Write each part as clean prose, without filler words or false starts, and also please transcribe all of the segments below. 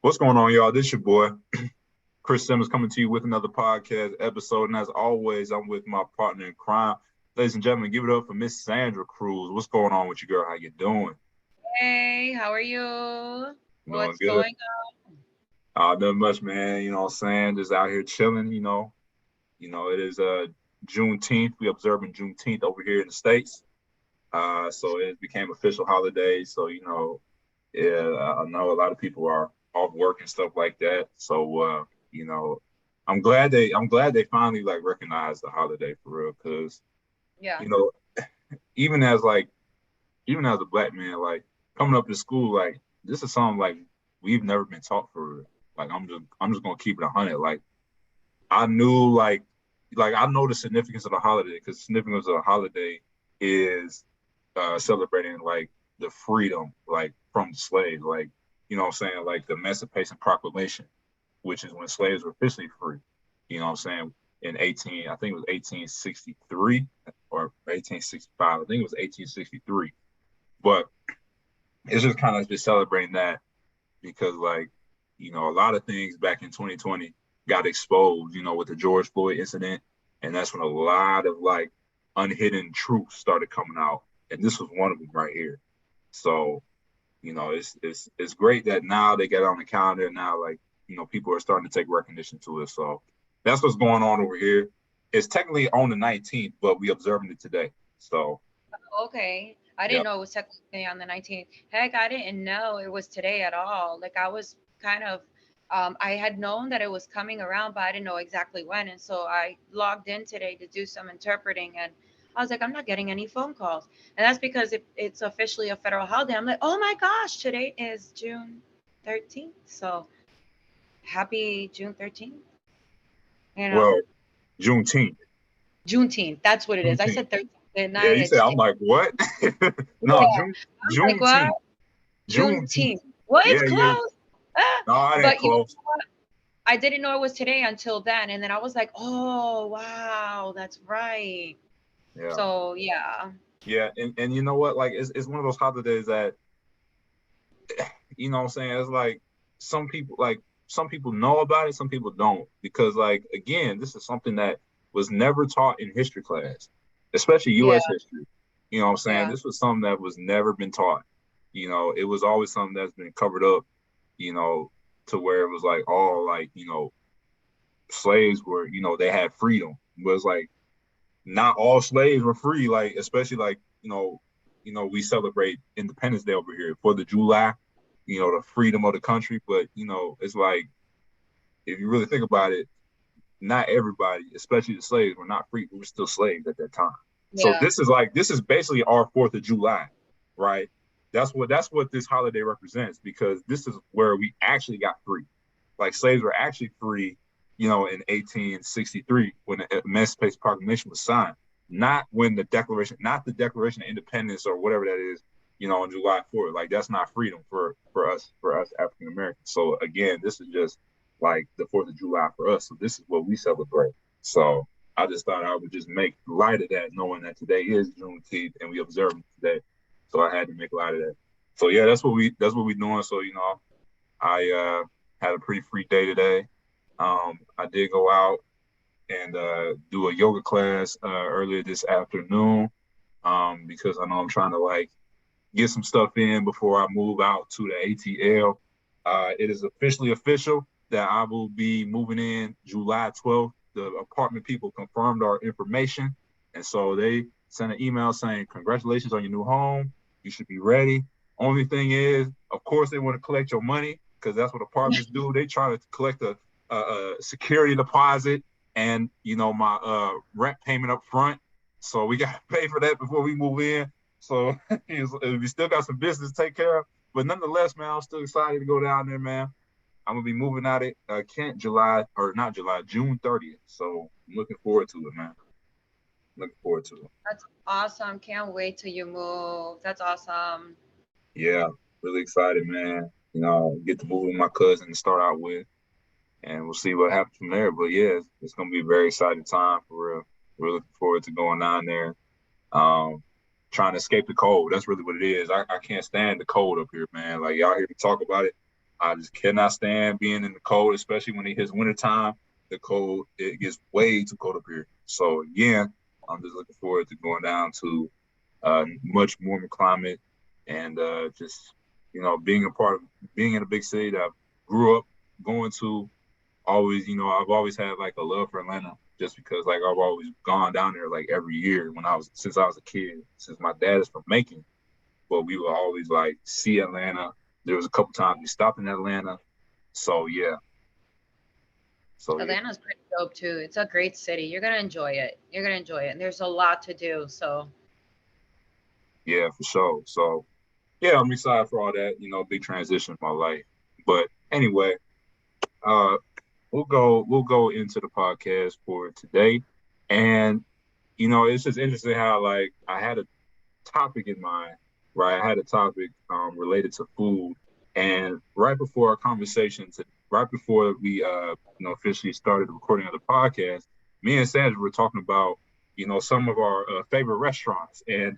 What's going on, y'all? This your boy, Chris Simmons, coming to you with another podcast episode. And as always, I'm with my partner in crime. Ladies and gentlemen, give it up for Miss Sandra Cruz. What's going on with you, girl? How you doing? Hey, how are you? Doing What's good. going Nothing much, man. You know what I'm saying? Just out here chilling, it is Juneteenth. We observing Juneteenth over here in the States. So it became official holiday. So, yeah, I know a lot of people are off work and stuff like that. So I'm glad they finally like recognize the holiday for real. Cause, on? Yeah. you know, even as like even as a black man, like coming up to school, like this is something like we've never been taught for real. Like I'm just gonna keep it 100. Like I knew like I know the significance of the holiday because the significance of the holiday is celebrating like the freedom like from the slaves, like you know what I'm saying, like the Emancipation Proclamation, which is when slaves were officially free. You know what I'm saying? In 18, I think it was 1863 or 1865. I think it was 1863. But it's just kind of just celebrating that because like a lot of things back in 2020 got exposed, with the George Floyd incident, and that's when a lot of like unhidden truths started coming out, and this was one of them right here. So it's great that now they get on the calendar. Now, like people are starting to take recognition to it. So that's what's going on over here. It's technically on the 19th, but we observing it today. So Okay. I didn't yeah, know it was technically on the 19th. Heck, I didn't know it was today at all. Like I was kind of I had known that it was coming around, but I didn't know exactly when. And so I logged in today to do some interpreting and I was like, I'm not getting any phone calls. And that's because it's officially a federal holiday. I'm like, oh my gosh, today is June 13th. So happy June 13th, you know? well, Juneteenth. Juneteenth. That's what it is. I Juneteenth. said 13th, didn't Yeah, I? you said It's I'm Jan- like what? No, yeah. I'm like, what? Juneteenth. Juneteenth. Juneteenth. Well, it's Yeah, yeah. close. Ah, No, I didn't but you know close. what? I didn't know it was today until then. And then I was like, oh, wow, that's right. Yeah. So, yeah. Yeah, and you know what? Like it's one of those holidays that what I'm saying, it's like some people know about it, some people don't. Because like again, this is something that was never taught in history class, especially Yeah. US history. You know what I'm saying? Yeah. This was something that was never been taught. It was always something that's been covered up, you know, to where it was like all like, slaves were, they had freedom. But it's like not all slaves were free, like especially like, we celebrate Independence Day over here for the July, the freedom of the country. But it's like if you really think about it, not everybody, especially the slaves, were not free. We were still slaves at that time. So Yeah. this is basically our Fourth of July, right? That's what this holiday represents because this is where we actually got free. Like slaves were actually free, in 1863 when the Emancipation Proclamation was signed. Not when not the Declaration of Independence or whatever that is, on July 4th. Like that's not freedom for us African Americans. So again, this is just like the 4th of July for us. So this is what we celebrate. So I just thought I would just make light of that, knowing that today is Juneteenth and we observe it today. So I had to make light of that. So yeah, that's what we doing. So I had a pretty free day today. I did go out and do a yoga class earlier this afternoon because I know I'm trying to like get some stuff in before I move out to the ATL. It is officially official that I will be moving in July 12th. The apartment people confirmed our information. And so they sent an email saying, congratulations on your new home. You should be ready. Only thing is, of course, they want to collect your money because that's what apartments do. They try to collect a security deposit and, my rent payment up front. So we got to pay for that before we move in. So we still got some business to take care of. But nonetheless, man, I'm still excited to go down there, man. I'm gonna be moving out at Kent July or not July, June 30th. So I'm looking forward to it, man. Looking forward to it. That's awesome. Can't wait till you move. That's awesome. Yeah, really excited, man. Get to move with my cousin to start out with, and we'll see what happens from there. But yeah, it's gonna be a very exciting time for real. We're looking forward to going down there. Um, Trying to escape the cold. That's really what it is. I can't stand the cold up here, man. Like y'all hear me talk about it. I just cannot stand being in the cold, especially when it hits wintertime. The cold, it gets way too cold up here. So again, I'm just looking forward to going down to much warmer climate and just being a part of being in a big city that I grew up going to. Always, I've always had like a love for Atlanta just because like I've always gone down there like every year since I was a kid. Since my dad is from Macon, but we would always like see Atlanta. There was a couple times we stopped in Atlanta. So yeah. So yeah. Atlanta's pretty dope too. It's a great city. You're gonna enjoy it. You're gonna enjoy it. And there's a lot to do. So Yeah, for sure. So yeah, I'm excited for all that, big transition in my life. But anyway, uh we'll go into the podcast for today. And it's just interesting how like I had a topic in mind, right? I had a topic related to food. And right before our conversation, right before we officially started the recording of the podcast, me and Sandra were talking about some of our favorite restaurants, and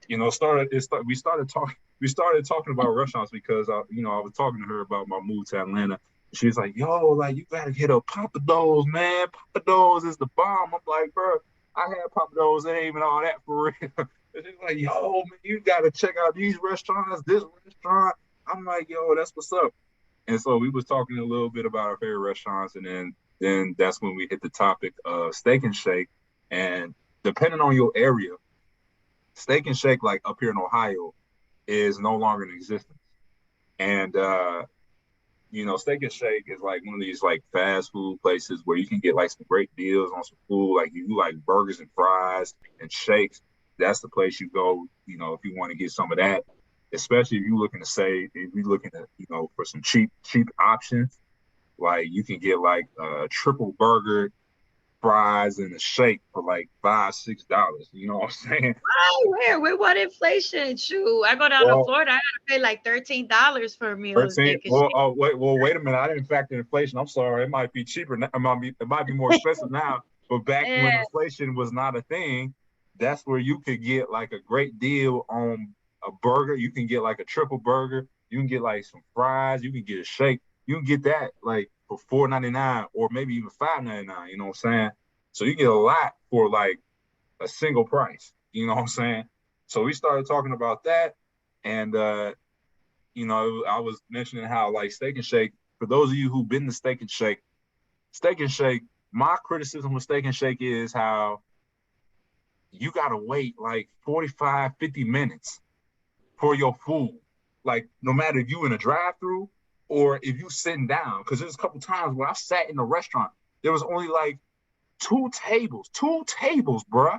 we started talking about restaurants because I was talking to her about my move to Atlanta. She's like, "Yo, like you gotta hit up Papa Do's, man. Papa Do's is the bomb." I'm like, "Bro, I had Papa Do's. It ain't even all that for real." And she's like, "Yo, man, you gotta check out these restaurants, this restaurant." I'm like, "Yo, that's what's up." And so we was talking a little bit about our favorite restaurants, and then that's when we hit the topic of Steak and Shake. And depending on your area, Steak and Shake, like up here in Ohio, is no longer in existence. And Steak and Shake is like one of these like fast food places where you can get like some great deals on some food. Like you like burgers and fries and shakes. That's the place you go, if you want to get some of that. Especially if you're looking to, for some cheap options, like you can get like a triple burger, fries, and a shake for like $5-6. You know what I'm saying? oh, where what inflation? Shoot, I go down to Well, Florida. I gotta pay like $13 for a meal of 13. steak and Well, shake. oh wait a minute. I didn't factor inflation. I'm sorry. It might be cheaper. It might be more expensive now. But back Yeah, when inflation was not a thing, that's where you could get like a great deal on a burger. You can get like a triple burger. You can get like some fries. You can get a shake. You can get that like for $4.99 or maybe even $5.99. You know what I'm saying? So you get a lot for like a single price. You know what I'm saying? So we started talking about that, and I was mentioning how like Steak and Shake, for those of you who've been to Steak and Shake, my criticism of Steak and Shake is how you gotta wait like 45, 50 minutes for your food. Like no matter if you in a drive-through or if you sitting down, because there's a couple times where I sat in a restaurant, there was only like two tables, bruh,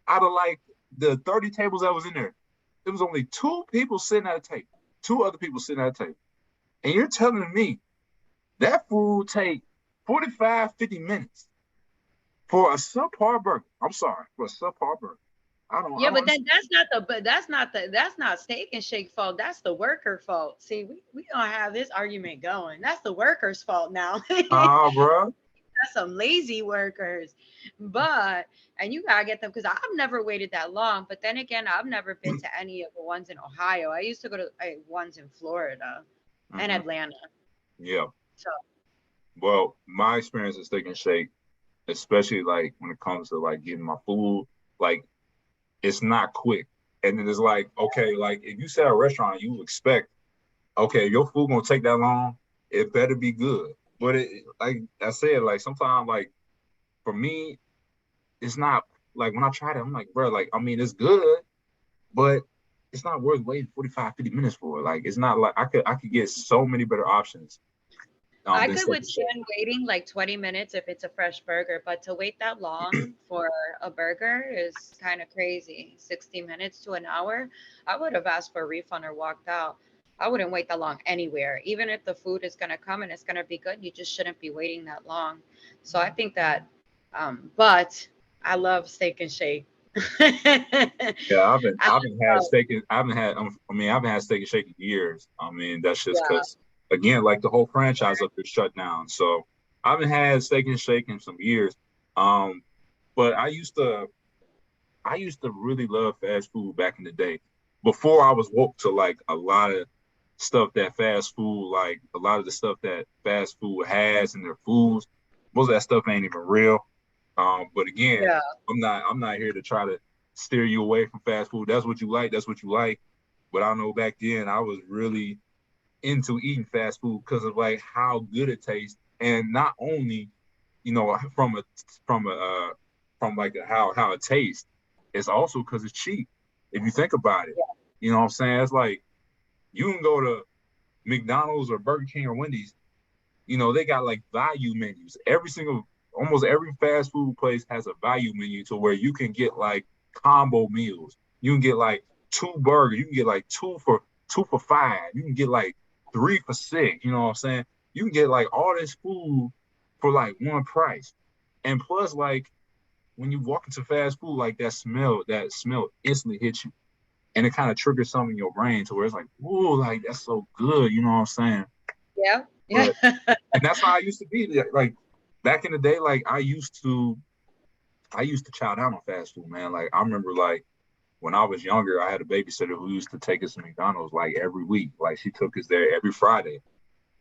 out of like the 30 tables that was in there. There was only two people sitting at a table, two other people sitting at a table. And you're telling me that food take 45, 50 minutes for a subpar burger. I'm sorry, for a subpar burger. I yeah, don't but understand. that's not Steak and Shake fault. That's the worker fault. See, we gonna have this argument going. That's the worker's fault now. Bro. That's some lazy workers. But and you gotta get them because I've never waited that long. But then again, I've never been to any of the ones in Ohio. I used to go to ones in Florida and Mm-hmm. Atlanta. Yeah. So Well, my experience at Steak and Shake, especially like when it comes to like getting my food, like it's not quick. And then it's like, okay, like if you set a restaurant, you expect, okay, your food gonna take that long, it better be good. But like I said, like sometimes like for me, it's not like when I tried it, I'm like, bro, like I mean it's good, but it's not worth waiting 45, 50 minutes for. Like it's not like I could get so many better options I than could Steak and Shake. withstand waiting like 20 minutes if it's a fresh burger, but to wait that long for a burger is kind of crazy. 60 minutes to an hour. I would have asked for a refund or walked out. I wouldn't wait that long anywhere. Even if the food is going to come and it's going to be good, you just shouldn't be waiting that long. So I think that, but I love Steak and Shake. I Yeah, I haven't had love, steak. I haven't had Steak and Shake in years. I mean, that's just yeah. because again, like the whole franchise up there shut down. So I haven't had Steak and Shake in some years. Um, but I used to really love fast food back in the day before I was woke to like a lot of. stuff that fast food, like a lot of the stuff that fast food has in their foods, most of that stuff ain't even real. But again, Yeah. I'm not here to try to steer you away from fast food. That's what you like. That's what you like. But I know back then I was really into eating fast food because of like how good it tastes, and not only from how it tastes, it's also because it's cheap. If you think about it, you know what I'm saying? It's like you can go to McDonald's or Burger King or Wendy's. They got like value menus. Almost every fast food place has a value menu to where you can get like combo meals. You can get like two burgers. You can get like two for $5. You can get like three for $6. You know what I'm saying? You can get like all this food for like one price. And plus, like when you walk into fast food, like that smell instantly hits you. And it kind of triggers something in your brain to where it's like, ooh, like that's so good. You know what I'm saying? Yeah. Yeah. But and that's how I used to be. Like back in the day, like I used to chow down on fast food, man. Like I remember like when I was younger, I had a babysitter who used to take us to McDonald's like every week. Like she took us there every Friday.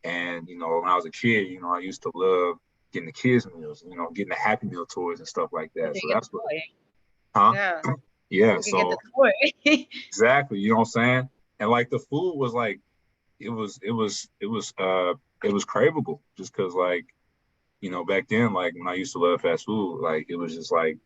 And when I was a kid, I used to love getting the kids meals, getting the Happy Meal toys and stuff like You that. can So get that's the what, toy. huh? Yeah. Yeah. You can get the So toy. exactly, you know what I'm saying? And like the food was like it was craveable just because like back then, like when I used to love fast food, like it was just like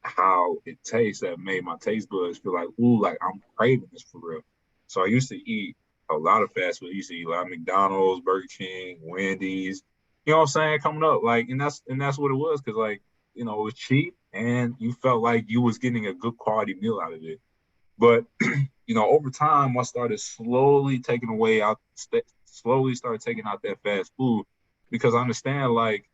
how it tastes that made my taste buds feel like, ooh, like I'm craving this for real. So I used to eat a lot of fast food. I used to eat a lot of McDonald's, Burger King, Wendy's. You know what I'm saying? Coming up, like, and that's what it was, because like, it was cheap and you felt like you was getting a good quality meal out of it. But over time, I started slowly started taking out that fast food because I understand, like,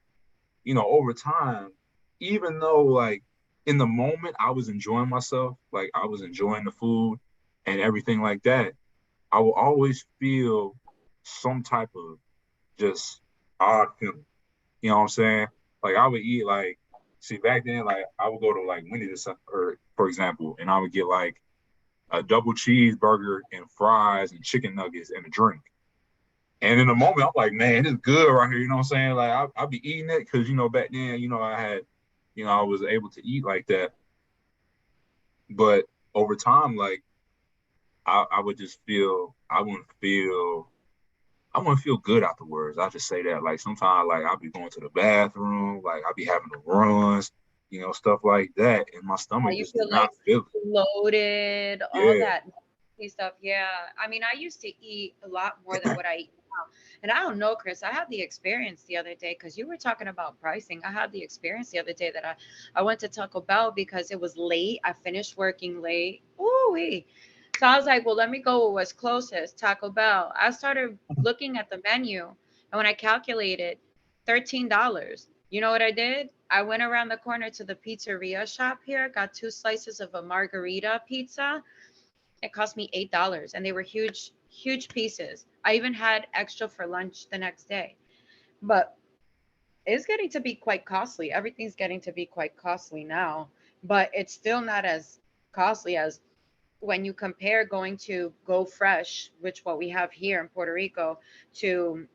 over time, even though like in the moment I was enjoying myself, like I was enjoying the food and everything like that, I will always feel some type of just odd feeling. You know what I'm saying? Like I would eat like, see back then, like I would go to like Wendy's or for example, and I would get like a double cheeseburger and fries and chicken nuggets and a drink. And in the moment, I'm like, man, it's good right here. You know what I'm saying? Like, I'll be eating it because, back then, I was able to eat like that. But over time, like, I would just I wouldn't feel good afterwards. I'll just say that. Like, sometimes, like, I'll be going to the bathroom, like, I'll be having the runs, stuff like that. And my How stomach you just did feel like not feel it. bloated, all Yeah. that nasty stuff. Yeah. I mean, I used to eat a lot more than what I eat now. And I don't know, Chris, I had the experience the other day because you were talking about pricing. I had the experience the other day that I went to Taco Bell because it was late. I finished working late. Ooh. So I was like, well, let me go with what's closest, Taco Bell. I started looking at the menu, and when I calculated, $13. You know what I did? I went around the corner to the pizzeria shop here, got two slices of a margarita pizza. It cost me $8, and they were huge, huge pieces. I even had extra for lunch the next day. But it's getting to be quite costly. Everything's getting to be quite costly now, but it's still not as costly as when you compare going to Go Fresh, which what we have here in Puerto Rico, to,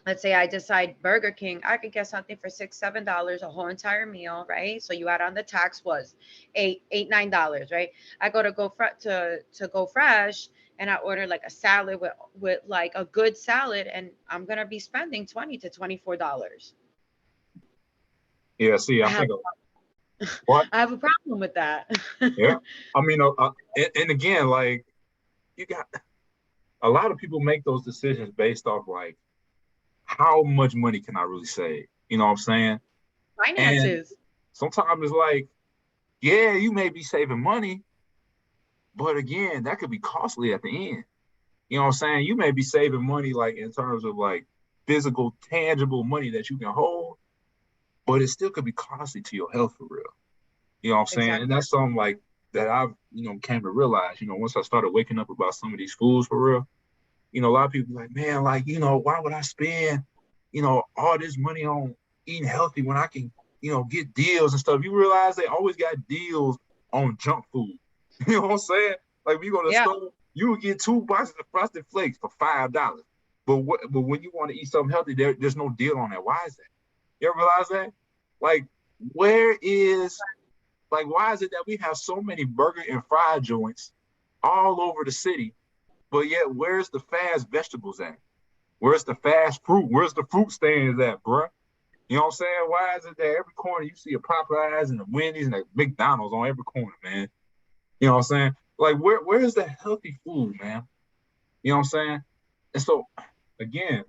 let's say I decide Burger King, I could get something for $6, $7, a whole entire meal, right? So you add on the tax was $9, right? I go to Go Fresh and I order like a salad with like a good salad, and I'm gonna be spending $20 to $24. Yeah. See, I I have think, what? I have a problem with that. Yeah. I mean, and again, like, you got a lot of people make those decisions based off like how much money can I really save? You know what I'm saying? And Finances. sometimes it's like, yeah, you may be saving money, but again, that could be costly at the end. You know what I'm saying? You may be saving money like in terms of like physical, tangible money that you can hold, but it still could be costly to your health for real. You know what I'm saying? And Exactly. that's something like that I've, came to realize, once I started waking up about some of these foods for real. A lot of people be like, man, like, why would I spend, all this money on eating healthy when I can, get deals and stuff. You realize they always got deals on junk food. You know what I'm saying? Like when you go to the Yeah. store, You would get 2 boxes of Frosted Flakes for $5. But when you want to eat something healthy, there's no deal on that. Why is that? You ever realize that? Like, where is why is it that we have so many burger and fry joints all over the city, but yet where's the fast vegetables at? Where's the fast fruit? Where's the fruit stands at, bruh? You know what I'm saying? Why is it that every corner you see a Popeyes and a Wendy's and a McDonald's on every corner, man? You know what I'm saying? Like, where's the healthy food, man? You know what I'm saying? And so, again,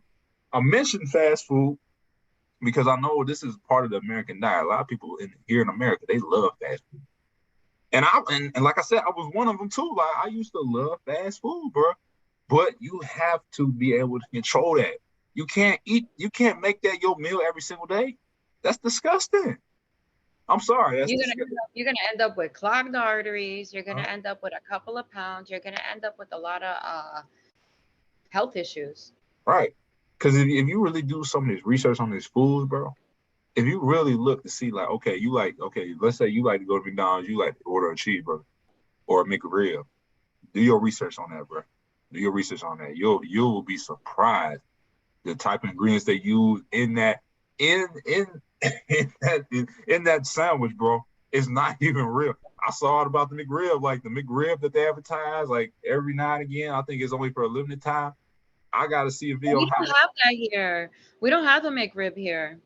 I mentioned fast food because I know this is part of the American diet. A lot of people here in America, they love fast food. And like I said, I was one of them too. Like, I used to love fast food, bro. But you have to be able to control that. You can't make that your meal every single day. That's disgusting. I'm sorry. You're gonna end up with clogged arteries. You're gonna end up with a couple of pounds. You're gonna end up with a lot of health issues. Right. Because if you really do some of this research on these foods, bro, if you really look to see, like, okay, let's say you like to go to McDonald's, you like to order a cheeseburger or a McRib. Do your research on that, bro. Do your research on that. You'll be surprised the type of ingredients they use in that in that sandwich, bro. It's not even real. I saw it about the McRib, like the McRib that they advertise, like every now and again. I think it's only for a limited time. I gotta see a video. We don't have that here. We don't have the McRib here.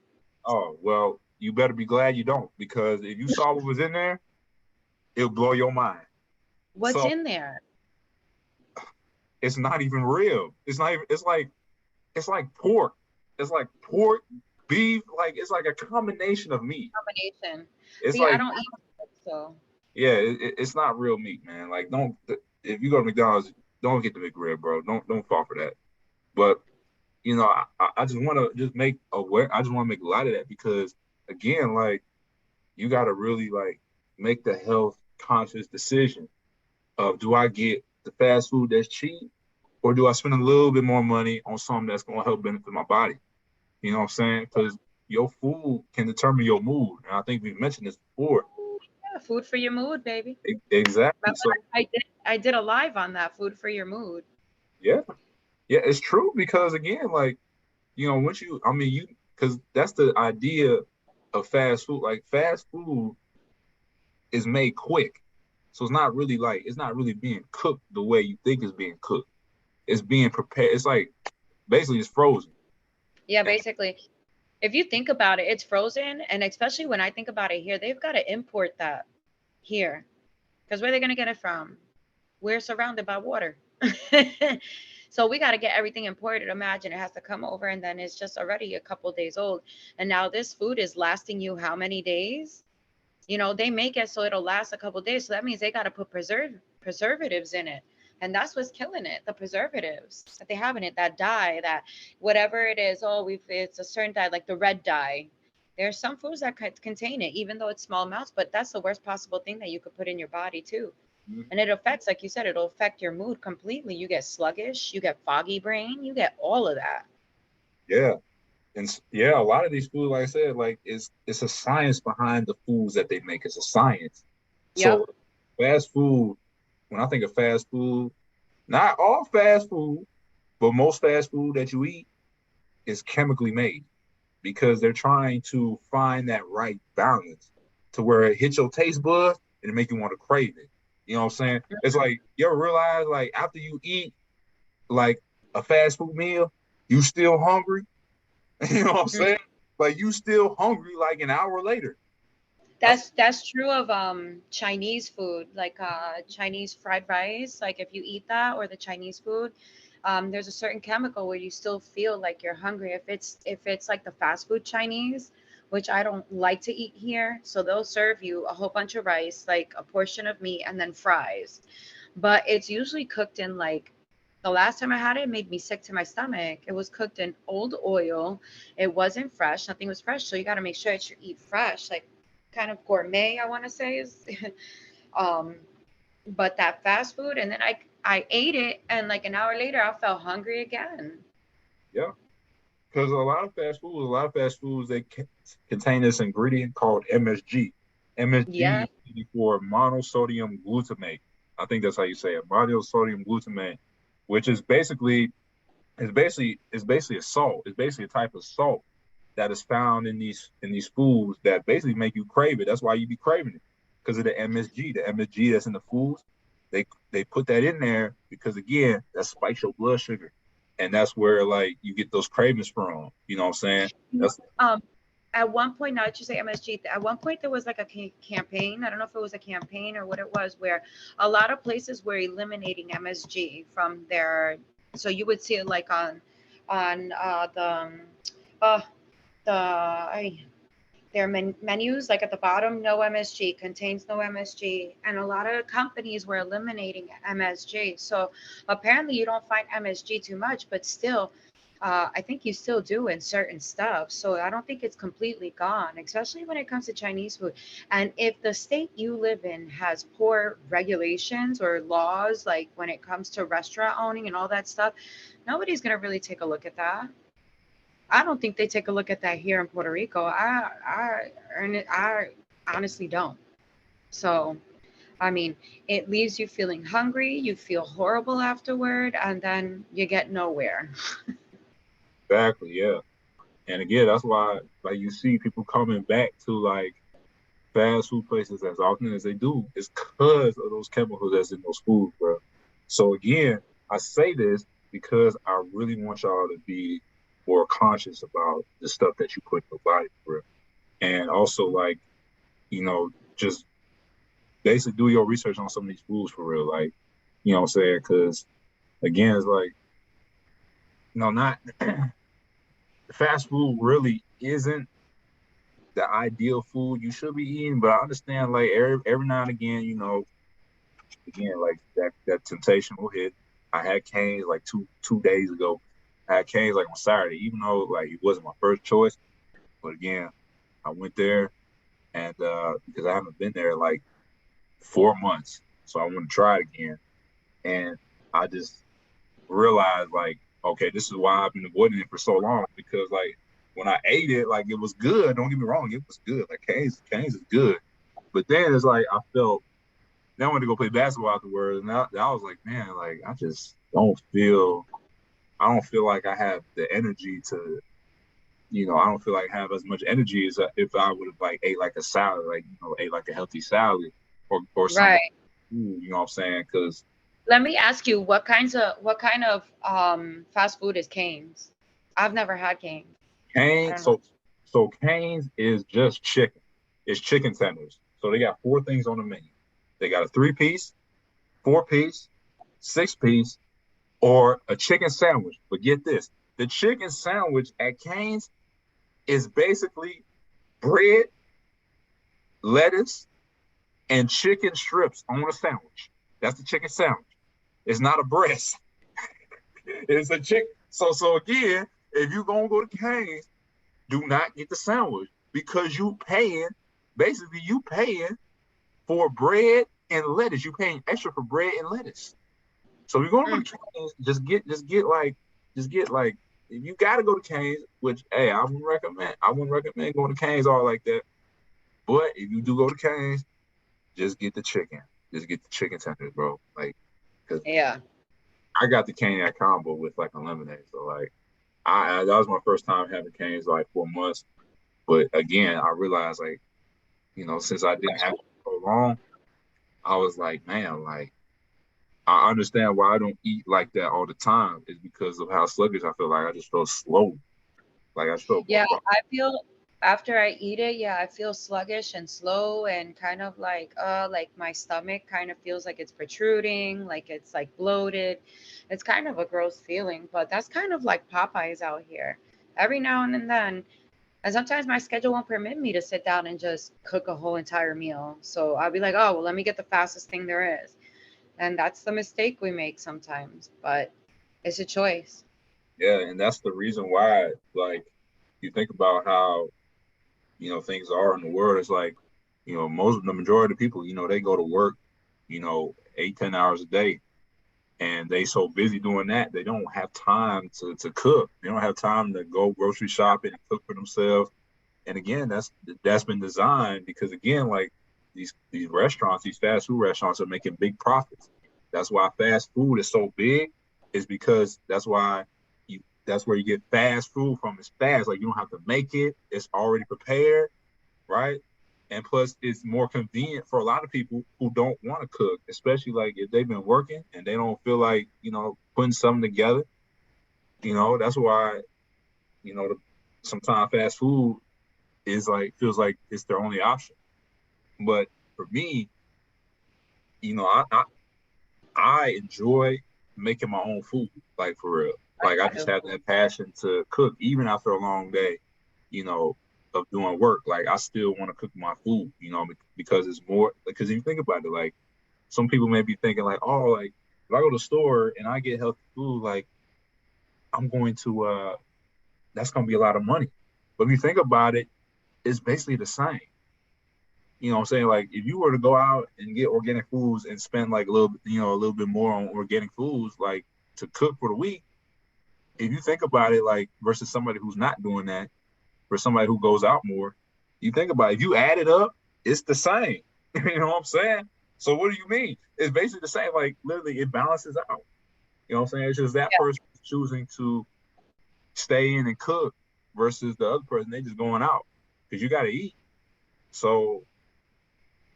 Oh, well, you better be glad you don't, because if you saw what was in there, it'll blow your mind. What's in there? It's not even real. It's not even, it's like pork. It's like pork, beef, like it's like a combination of meat. It's See, like, I don't eat it, so. Yeah, it's not real meat, man. Like, don't, if you go to McDonald's, don't get the McRib, bro. Don't fall for that. But you know, I just want to just make aware. I just want to make light of that because, again, like, you got to really like make the health conscious decision of, do I get the fast food that's cheap, or do I spend a little bit more money on something that's going to help benefit my body? You know what I'm saying? Because your food can determine your mood, and I think we've mentioned this before. Yeah, food for your mood, baby. Exactly. So I did a live on that, food for your mood. yeah, it's true, because again, like, you know, because that's the idea of fast food. Like, fast food is made quick. So it's not really being cooked the way you think it's being cooked. It's being prepared. It's like, basically it's frozen. Yeah, basically. If you think about it, it's frozen. And especially when I think about it here, they've got to import that here. Because where are they going to get it from? We're surrounded by water. So we got to get everything imported. Imagine it has to come over and then it's just already a couple days old. And now this food is lasting you how many days? You know, they make it so it'll last a couple days. So that means they got to put preservatives in it. And that's what's killing it, the preservatives that they have in it, that dye, that whatever it is. Oh, it's a certain dye, like the red dye. There's some foods that contain it, even though it's small amounts, but that's the worst possible thing that you could put in your body too. And it affects, like you said, it'll affect your mood completely. You get sluggish, you get foggy brain, you get all of that. Yeah. And yeah, a lot of these foods, like I said, like, it's a science behind the foods that they make. It's a science. Yep. So fast food, when I think of fast food, not all fast food, but most fast food that you eat is chemically made, because they're trying to find that right balance to where it hits your taste buds and it make you want to crave it. You know what I'm saying? It's like, you ever realize, like, after you eat like a fast food meal, you still hungry? You know what I'm saying? Like, you still hungry like an hour later. That's true of Chinese food, like Chinese fried rice. Like if you eat that or the Chinese food, there's a certain chemical where you still feel like you're hungry. If it's like the fast food Chinese, which I don't like to eat here, so they'll serve you a whole bunch of rice, like a portion of meat, and then fries. But it's usually cooked in like the last time I had it, it made me sick to my stomach. It was cooked in old oil. It wasn't fresh. Nothing was fresh. So you got to make sure that you eat fresh, like kind of gourmet, I want to say is. um, but that fast food, and then I ate it, and like an hour later, I felt hungry again. Yeah, because a lot of fast foods, they contain this ingredient called MSG. MSG Yeah. is for monosodium glutamate. I think that's how you say it, monosodium glutamate, which is basically it's basically a salt. It's basically a type of salt that is found in these foods that basically make you crave it. That's why you be craving it because of the MSG. The MSG that's in the foods, they put that in there because again, that spikes your blood sugar, and that's where like you get those cravings from. You know what I'm saying? That's Um, at one point, not to say MSG, at one point there was like a campaign. I don't know if it was a campaign or what it was, where a lot of places were eliminating MSG from their. So you would see it like on uh, the their menus, like at the bottom, no MSG, contains no MSG. And a lot of companies were eliminating MSG. So apparently you don't find MSG too much, but still, I think you still do in certain stuff. So I don't think it's completely gone, especially when it comes to Chinese food. And if the state you live in has poor regulations or laws, like when it comes to restaurant owning and all that stuff, nobody's going to really take a look at that. I don't think they take a look at that here in Puerto Rico. I honestly don't. So, I mean, it leaves you feeling hungry, you feel horrible afterward, and then you get nowhere. exactly, yeah. And again, that's why like you see people coming back to like fast food places as often as they do is because of those chemicals that's in those foods, bro. So again, I say this because I really want y'all to be more conscious about the stuff that you put in your body, bro. And also like, just basically do your research on some of these foods for real. Like, you know what I'm saying? Because again, it's like, not fast food really isn't the ideal food you should be eating, but I understand like every now and again, again, like that temptation will hit. I had canes like two days ago. I had canes like on Saturday, even though like it wasn't my first choice. But again, I went there and because I haven't been there like 4 months, so I want to try it again. And I just realized like, okay, this is why I've been avoiding it for so long because like when I ate it, like it was good. Don't get me wrong, it was good. Like canes is good. But then it's like I felt then I went to go play basketball afterwards, and I was like, man, like I just I don't feel like I have the energy to, I don't feel like I have as much energy as if I would have like ate like a salad, like ate like a healthy salad or something. Right. You know what I'm saying? Because Let me ask you, what kind of fast food is Cane's? I've never had Cane's. I Cane's, don't know. so Cane's is just chicken. It's chicken tenders. So they got four things on the menu. They got a 3-piece, 4-piece, 6-piece, or a chicken sandwich. But get this, the chicken sandwich at Cane's is basically bread, lettuce, and chicken strips on a sandwich. That's the chicken sandwich. It's not a breast. It's a chicken. So again, if you gonna go to Cane's, do not get the sandwich because you paying for bread and lettuce. You paying extra for bread and lettuce. So if you're gonna go Mm. to Cane's, just get like if you gotta go to Cane's, which hey, I wouldn't recommend going to Cane's all like that. But if you do go to Cane's, just get the chicken. Just get the chicken tenders, bro. Like, cause Yeah. I got the Caniac combo with like a lemonade. So like I that was my first time having Cane's like 4 months. But again, I realized like, since I didn't have it for so long, I was like, man, like I understand why I don't eat like that all the time. Is because of how sluggish I feel like I just feel slow. Like I felt Yeah, more I feel after I eat it, yeah, I feel sluggish and slow and kind of like my stomach kind of feels like it's protruding, like it's like bloated. It's kind of a gross feeling, but that's kind of like Popeyes out here. Every now and then, and sometimes my schedule won't permit me to sit down and just cook a whole entire meal. So I'll be like, oh, well, let me get the fastest thing there is. And that's the mistake we make sometimes, but it's a choice. yeah, and that's the reason why, like, you think about how, things are in the world. It's like, the majority of people, they go to work, 8, 10 hours a day. And they so busy doing that, they don't have time to cook. They don't have time to go grocery shopping and cook for themselves. And again, that's been designed because again, like these restaurants, these fast food restaurants are making big profits. That's why fast food is so big, is because that's where you get fast food from. It's fast, like you don't have to make it. It's already prepared, right? And plus, it's more convenient for a lot of people who don't want to cook, especially like if they've been working and they don't feel like, putting something together. That's why, you know, sometimes fast food is like, feels like it's their only option. But for me, I enjoy making my own food, like for real. Like I just have that passion to cook, even after a long day, you know, of doing work. Like I still want to cook my food, because it's more. Because if you think about it, like some people may be thinking, like, oh, like if I go to the store and I get healthy food, like I'm going to, that's going to be a lot of money. But if you think about it, it's basically the same. You know what I'm saying? Like if you were to go out and get organic foods and spend like a little bit more on organic foods, like to cook for the week, if you think about it, like versus somebody who's not doing that, for somebody who goes out more, you think about it, if you add it up, it's the same. You know what I'm saying? So what do you mean? It's basically the same. Like literally it balances out. You know what I'm saying? It's just that person choosing to stay in and cook versus the other person, they just going out because you got to eat. So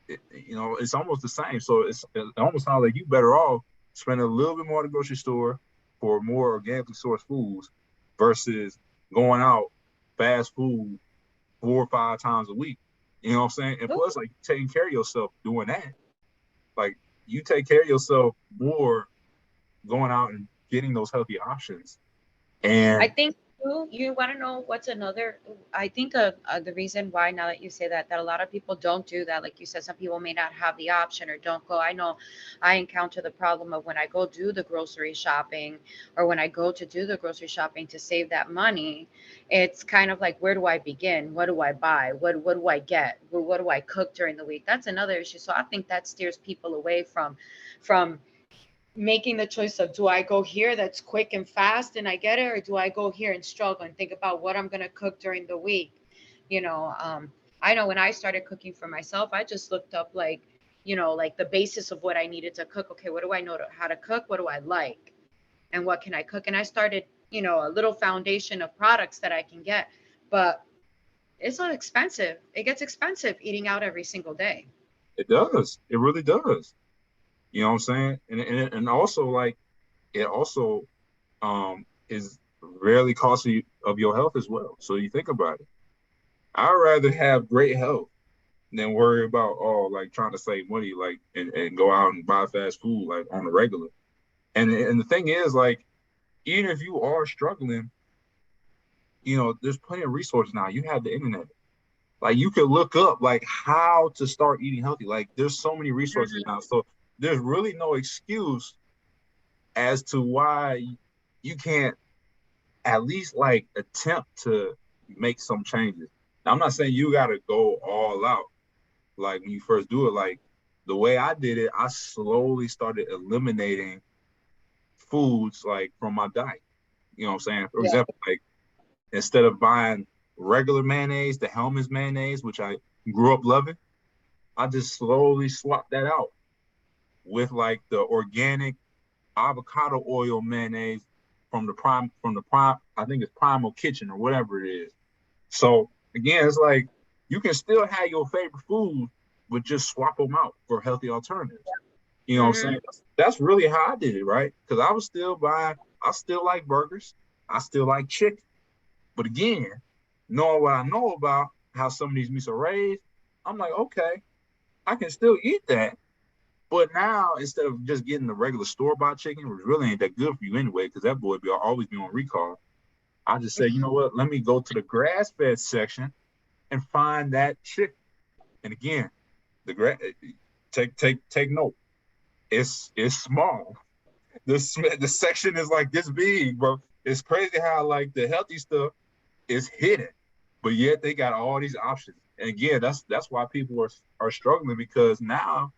it's almost the same. So it almost sounds like you better off spending a little bit more at the grocery store for more organically sourced foods versus going out fast food 4 or 5 times a week. You know what I'm saying? And plus, like taking care of yourself doing that, like you take care of yourself more going out and getting those healthy options. And I think you want to know what's another. I think the reason why, now that you say that a lot of people don't do that, like you said, some people may not have the option or don't go. I know I encounter the problem of when I go do the grocery shopping, or when I go to do the grocery shopping to save that money, it's kind of like, where do I begin? What do I buy? What do I get? What do I cook during the week? That's another issue. So I think that steers people away from making the choice of, do I go here that's quick and fast and I get it, or do I go here and struggle and think about what I'm going to cook during the week? I know when I started cooking for myself, I just looked up like, like the basis of what I needed to cook. Okay, what do I know how to cook? What do I like? And what can I cook? And I started, a little foundation of products that I can get. But it's so expensive. It gets expensive eating out every single day. it does. It really does. You know what I'm saying? And also like it also is rarely costly of your health as well. So you think about it. I'd rather have great health than worry about like trying to save money like and go out and buy fast food like on the regular. And the thing is, like, even if you are struggling, there's plenty of resources now. You have the internet. Like you can look up like how to start eating healthy. Like there's so many resources now. So there's really no excuse as to why you can't at least like attempt to make some changes. Now, I'm not saying you got to go all out like when you first do it. Like the way I did it, I slowly started eliminating foods like from my diet. You know what I'm saying? For example, like instead of buying regular mayonnaise, the Hellman's mayonnaise, which I grew up loving, I just slowly swapped that out with like the organic avocado oil mayonnaise from the prime, I think it's Primal Kitchen or whatever it is. So again, it's like you can still have your favorite food, but just swap them out for healthy alternatives. You know what I'm saying? That's really how I did it, right? Because I still like burgers, I still like chicken. But again, knowing what I know about how some of these meats are raised, I'm like, okay, I can still eat that. But now, instead of just getting the regular store-bought chicken, which really ain't that good for you anyway, because that boy always be on recall, I just say, you know what? Let me go to the grass-fed section and find that chicken. And again, take note. It's small. The section is like this big, bro. It's crazy how like the healthy stuff is hidden, but yet they got all these options. And again, that's why people are struggling, because now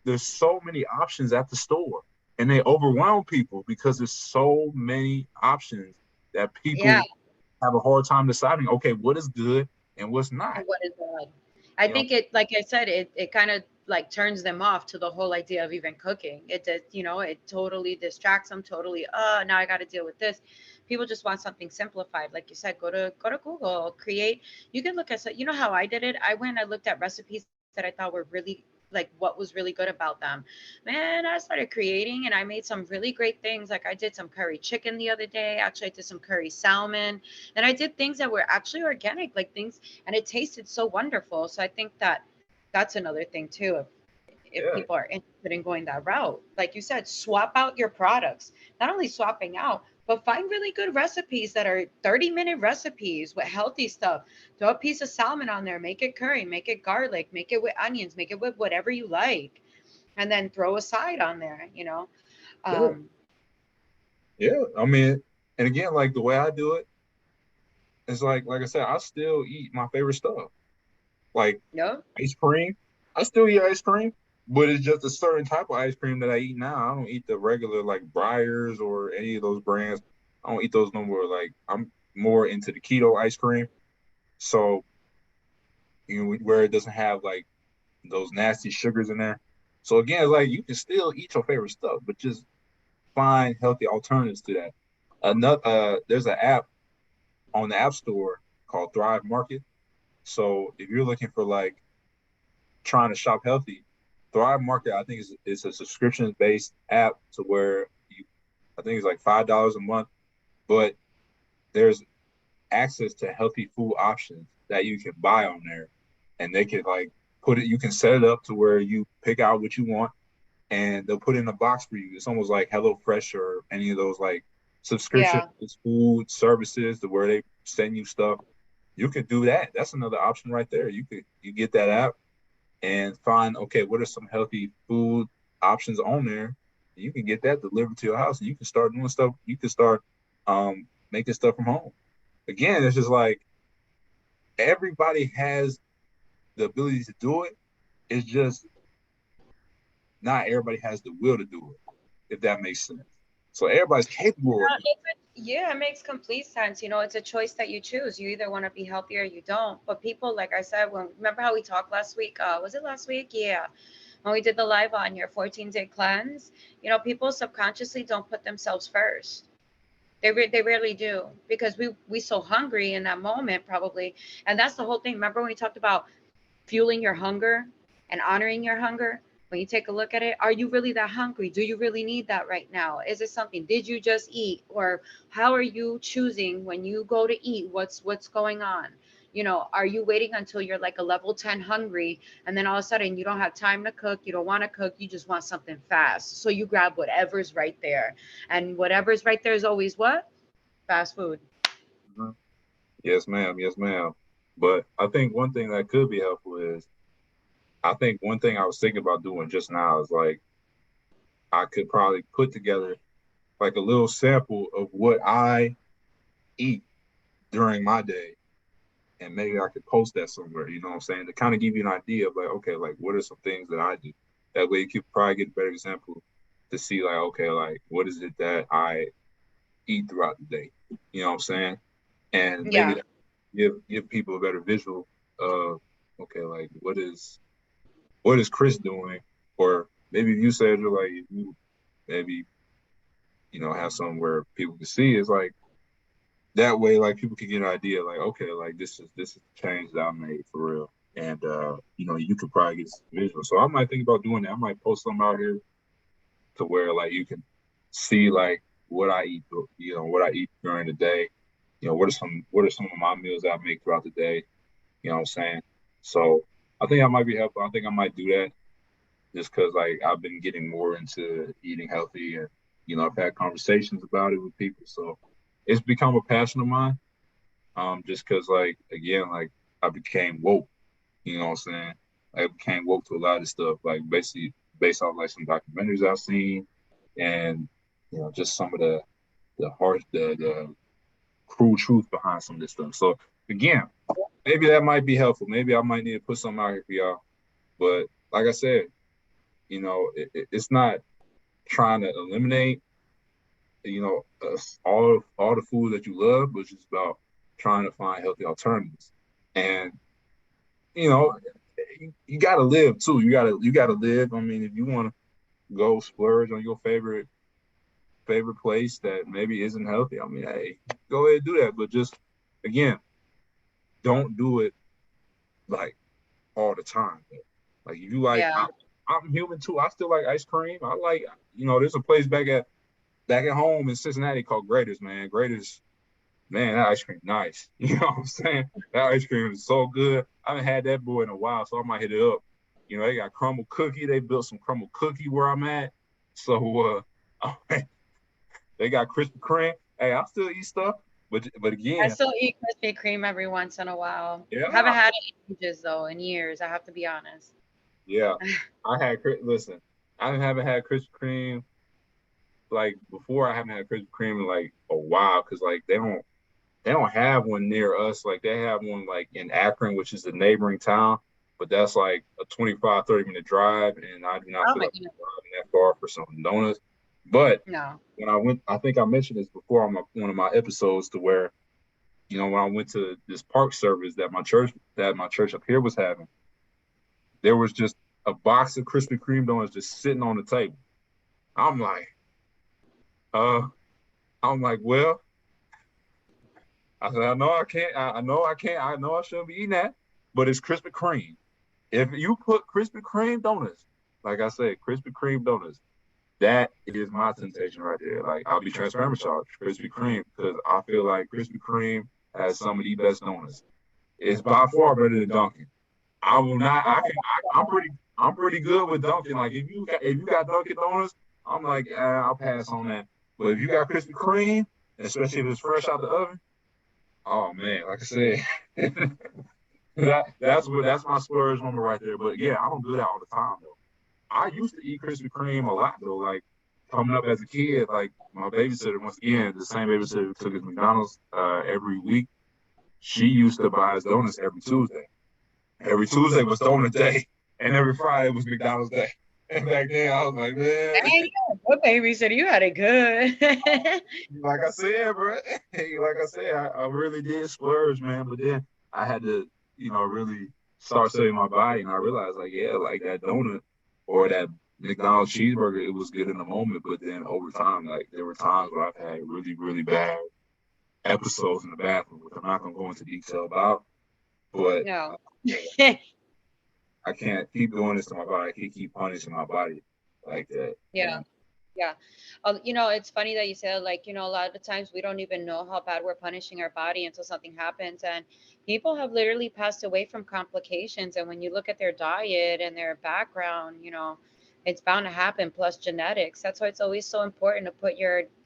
there's so many options at the store, and they overwhelm people because there's so many options that people have a hard time deciding, okay, what is good and what's not. What is bad? I You know, think it, like I said, it kind of like turns them off to the whole idea of even cooking. It does, it totally distracts them. Totally, now I got to deal with this. People just want something simplified, like you said. Go to Google, create. You can look at, so you know how I did it. I went, I looked at recipes that I thought were really like what was really good about them. Man, I started creating and I made some really great things. Like I did some curry chicken the other day. Actually, I did some curry salmon, and I did things that were actually organic, like things, and it tasted so wonderful. So I think that that's another thing too. If yeah, people are interested in going that route, like you said, swap out your products. Not only swapping out, but find really good recipes that are 30-minute recipes with healthy stuff. Throw a piece of salmon on there, make it curry, make it garlic, make it with onions, make it with whatever you like, and then throw a side on there. yeah, Um, yeah. I mean, and again, like the way I do it is like I said, I still eat my favorite stuff. Like no, ice cream, I still eat ice cream, but it's just a certain type of ice cream that I eat now. I don't eat the regular like Breyers or any of those brands. I don't eat those no more. Like I'm more into the keto ice cream. So, where it doesn't have like those nasty sugars in there. So again, like you can still eat your favorite stuff, but just find healthy alternatives to that. Another there's an app on the App Store called Thrive Market. So if you're looking for like trying to shop healthy, Thrive Market I think is a subscription based app to where I think it's like $5 a month, but there's access to healthy food options that you can buy on there, and they can like put it. You can set it up to where you pick out what you want, and they'll put it in a box for you. It's almost like HelloFresh or any of those like subscription yeah, food services to where they send you stuff. You could do that. That's another option right there. You get that app and find, okay, what are some healthy food options on there? You can get that delivered to your house, and you can start doing stuff. You can start making stuff from home. Again, it's just like everybody has the ability to do it. It's just not everybody has the will to do it, if that makes sense. So everybody's capable of doing Yeah, it makes complete sense. It's a choice that you choose. You either want to be healthy or you don't. But people, like I said, remember how we talked last week? Was it last week? Yeah. When we did the live on your 14-day cleanse, people subconsciously don't put themselves first. They rarely do, because we so hungry in that moment probably. And that's the whole thing. Remember when we talked about fueling your hunger and honoring your hunger? When you take a look at it, are you really that hungry? Do you really need that right now? Is it something, did you just eat? Or how are you choosing when you go to eat? What's going on? Are you waiting until you're like a level 10 hungry, and then all of a sudden you don't have time to cook, you don't want to cook, you just want something fast, so you grab whatever's right there, and whatever's right there is always what? Fast food. it. Mhm. Yes, ma'am. Yes, ma'am. But I think one thing that could be helpful is I think one thing I was thinking about doing just now is like I could probably put together like a little sample of what I eat during my day, and maybe I could post that somewhere, you know what I'm saying? To kind of give you an idea of like, okay, like what are some things that I do? That way you could probably get a better example to see like, okay, like what is it that I eat throughout the day? You know what I'm saying? And maybe Yeah. give people a better visual of okay, like what is Chris doing? Or maybe you said you're like if you maybe, have somewhere people can see it's like that way like people can get an idea like okay like this is the change that I made for real, and you could probably get some visual. So I might think about doing that. I might post something out here to where like you can see like what I eat, what I eat during the day. What are some of my meals that I make throughout the day. You know what I'm saying? So I think I might be helpful. I think I might do that just because like I've been getting more into eating healthy, and I've had conversations about it with people. So it's become a passion of mine. Just because like again, like I became woke, you know what I'm saying? I became woke to a lot of stuff, like basically based off like some documentaries I've seen, and just some of the harsh the cruel truth behind some of this stuff. So again, maybe that might be helpful. Maybe I might need to put something out here for y'all. But like I said, it's not trying to eliminate, all the food that you love, but it's just about trying to find healthy alternatives. And you know, you gotta live too. You gotta live. I mean, if you want to go splurge on your favorite place that maybe isn't healthy, I mean, hey, go ahead and do that. But just again, don't do it like all the time. Like if you like, Yeah. I'm human too. I still like ice cream. I like, there's a place back at home in Cincinnati called Grater's, man. Grater's, man, that ice cream nice. You know what I'm saying? That ice cream is so good. I haven't had that boy in a while, so I might hit it up. They got crumble cookie. They built some crumble cookie where I'm at. So they got Krispy Kreme. Hey, I still eat stuff, but I again, still eat Krispy Kreme every once in a while. Haven't yeah, had it in ages though, in years. I have to be honest. yeah. Listen, I haven't had Krispy Kreme like before. I haven't had Krispy Kreme in like a while because like they don't have one near us. Like they have one like in Akron, which is the neighboring town, but that's like a 25, 30-minute drive, and I do not Oh feel my like goodness. driving that far for some donuts. But No. when I went, I think I mentioned this before on one of my episodes, to where when I went to this park service that my church up here was having, there was just a box of Krispy Kreme donuts just sitting on the table. I'm like, uh, well, I said, I know I can't, I know I can't, I know I shouldn't be eating that, but it's Krispy Kreme. If you put Krispy Kreme donuts, like I said, Krispy Kreme donuts, that is my temptation right there. Like I'll be transparent with y'all, Krispy Kreme, because I feel like Krispy Kreme has some of the best donuts. It's by far better than Dunkin'. I will not. I'm pretty good with Dunkin'. Like if you got Dunkin' Donuts, I'm like, I'll pass on that. But if you got Krispy Kreme, especially if it's fresh out the oven, oh man, like I said, that's my splurge moment right there. But yeah, I don't do that all the time though. I used to eat Krispy Kreme a lot though. Like coming up as a kid, like my babysitter, once again, the same babysitter who took us to McDonald's every week. She used to buy us donuts every Tuesday. Every Tuesday was donut day, and every Friday was McDonald's day. And back then, I was like, man, Dang, what babysitter? You had it good. like I said, bro, like I said, I really did splurge, man. But then I had to, really start studying my body, and I realized, like, yeah, like that donut or that McDonald's cheeseburger, it was good in the moment, but then over time, like there were times where I've had really, really bad episodes in the bathroom, which I'm not gonna go into detail about, but No. I can't keep doing this to my body. I can't keep punishing my body like that. Yeah. Yeah. It's funny that you said, like, a lot of the times we don't even know how bad we're punishing our body until something happens. And people have literally passed away from complications. And when you look at their diet and their background, it's bound to happen, plus genetics. That's why it's always so important to put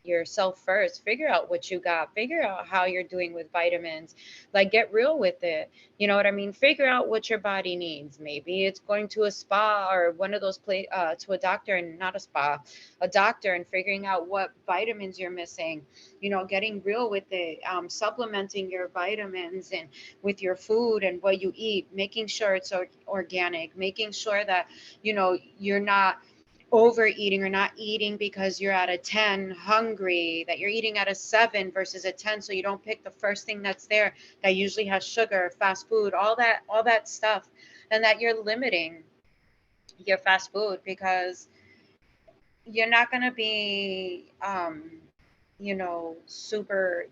yourself first. Figure out what you got, figure out how you're doing with vitamins, like get real with it. You know what I mean? Figure out what your body needs. Maybe it's going to a spa or one of those to a doctor, and not a spa, a doctor, and figuring out what vitamins you're missing, getting real with it, supplementing your vitamins and with your food and what you eat, making sure it's organic, making sure that, you're not overeating or not eating because you're at a 10 hungry, that you're eating at a 7 versus a 10, so you don't pick the first thing that's there that usually has sugar, fast food, all that stuff, and that you're limiting your fast food because you're not going to be super.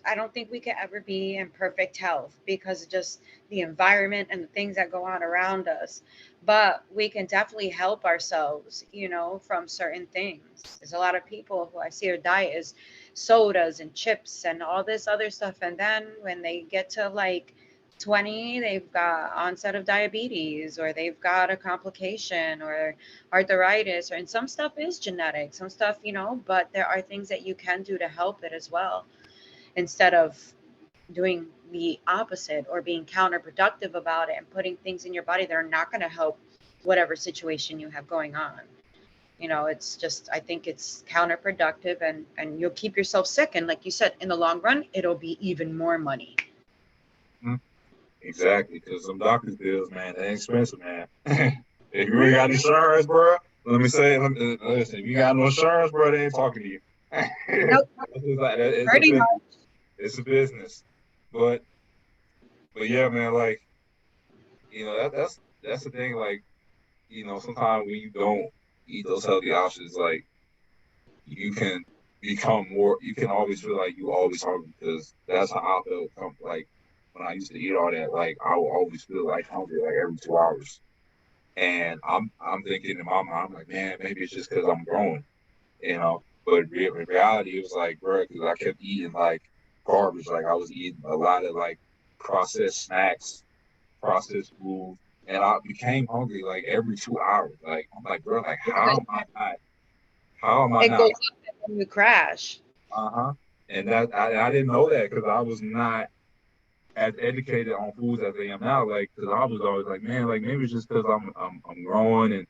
I don't think we could ever be in perfect health because of just the environment and the things that go on around us, but we can definitely help ourselves, from certain things. There's a lot of people who I see their diet is sodas and chips and all this other stuff, and then when they get to like 20, they've got onset of diabetes, or they've got a complication, or arthritis, and some stuff is genetic, some stuff, but there are things that you can do to help it as well, instead of doing the opposite or being counterproductive about it and putting things in your body that are not going to help whatever situation you have going on. It's just, I think it's counterproductive, and you'll keep yourself sick, and like you said, in the long run it'll be even more money. Mhm. Exactly, because some doctor's bills, man, they expensive, man. If you really got insurance, bro, listen, if you got no insurance, bro, they ain't talking to you. Nope. It's a Pretty business. much. It's a business. But yeah, man, like, that's the thing. Like, sometimes when you don't eat those healthy options, like you can become more. You can always feel like you always hungry because that's how I felt. Like when I used to eat all that, like I would always feel like hungry like every 2 hours. And I'm thinking in my mind, I'm like, man, maybe it's just because I'm growing, you know. But in reality, it was like, bro, because I kept eating like garbage. Like I was eating a lot of like processed snacks, processed food, and I became hungry like every 2 hours. Like I'm like, bro, like how am I not? How am I It not? goes up when you crash. Uh-huh. And that I didn't know that because I was not as educated on foods as I am now. Like, because I was always like, man, like maybe it's just because I'm growing and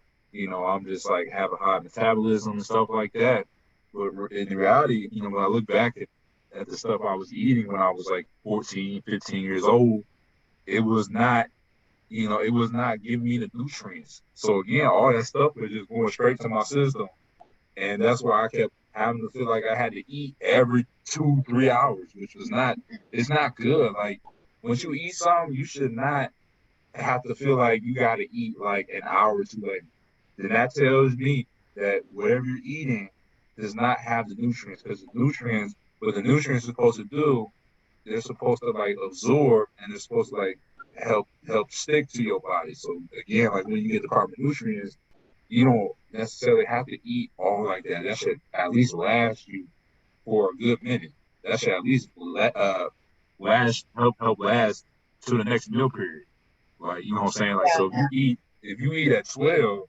I'm just like have a high metabolism and stuff like that. But in reality, when I look back at the stuff I was eating when I was like 14, 15 years old, it was not, it was not giving me the nutrients. So again, all that stuff was just going straight to my system. And that's why I kept having to feel like I had to eat every 2, 3 hours, which was not, it's not good. Like, once you eat something, you should not have to feel like you got to eat like an hour or two later. Then that tells me that whatever you're eating does not have the nutrients because what the nutrients are supposed to do, they're supposed to like absorb and they're supposed to like help stick to your body. So again, like when you get the proper nutrients, you don't necessarily have to eat all like that. That should at least last you for a good minute. That should at least help last to the next meal period. Like what I'm saying? Like so if you eat at 12,